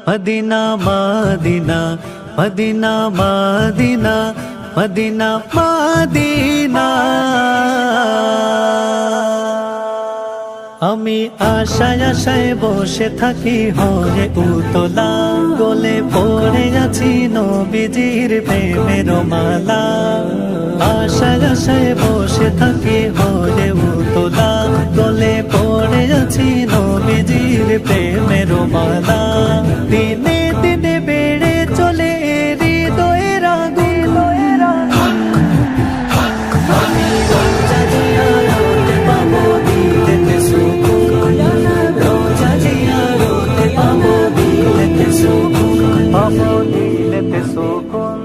Medina Medina Medina Medina Medina Medina. আমি আশায় আশায় বসে থাকি হরে উতলা, গলে পড়ে আছি নবীজির প্রেমের মালা। আশায় আশায় বসে থাকি হরে উতলা, গলে পড়ে আছি নবীজির প্রেমের মালা। দিনে দিনে বেড়ে চলে হৃদয়ের আগুন, আমি রোজা জিয়ারতে পাবো দিলেতে সুকুন, রোজা জিয়ারতে পাবো দিলেতে সুকুন, পাবো দিলেতে সুকুন।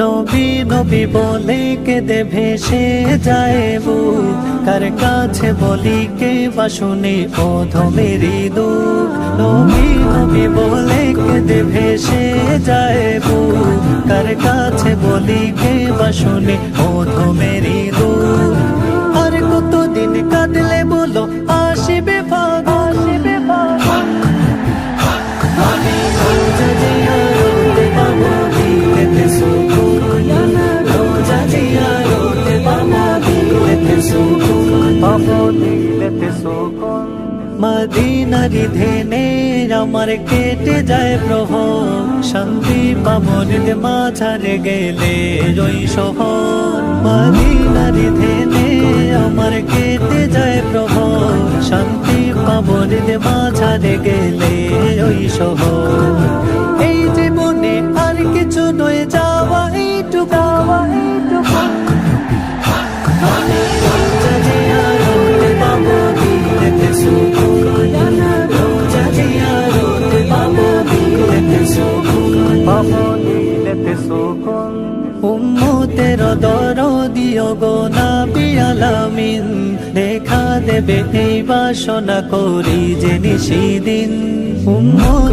নবী নবী বলে কেঁদে ভেসে যায় বুক, কার কাছে বলি কে বা শুনে অধমেরি দুঃখ। নবী নবী বলে কেঁদে ভেসে যায় বুক, কার কাছে বলি কে বা শুনে অধমেরি দুঃখ। আর কতদিন কাঁদলে বলো আসিবে ফাগুন, আসিবে ফাগুন। আমি রোজা জিয়ারতে পাবো দিলেতে সুকুন, রোজা জিয়ারতে পাবো দিলেতে সুকুন, পাবো দিলেতে সুকুন। মদিনারি ধেনে আমার কেটে যায় প্রহ, শান্তি পাবো হৃদ মাঝারে গেলে ওই শহর। মদিনারি ধেনে আমার কেটে যায় প্রহ, শান্তি পাবো হৃদ মাঝারে গেলে ওই শহর। এই জীবনে আর কিছু নয় যাওয়া এইটুকু, আমি রোজা জিয়ারতে পাবো দিলেতে সুকুন, রোজা জিয়ারতে পাবো দিলেতে সুকুন, পাবো দিলেতে সুকুন। উম্মতের দরদিও গো নবী আলামিন, দেখা দেবে এই বাসনা করি যে নিশিদিন। উম্মতের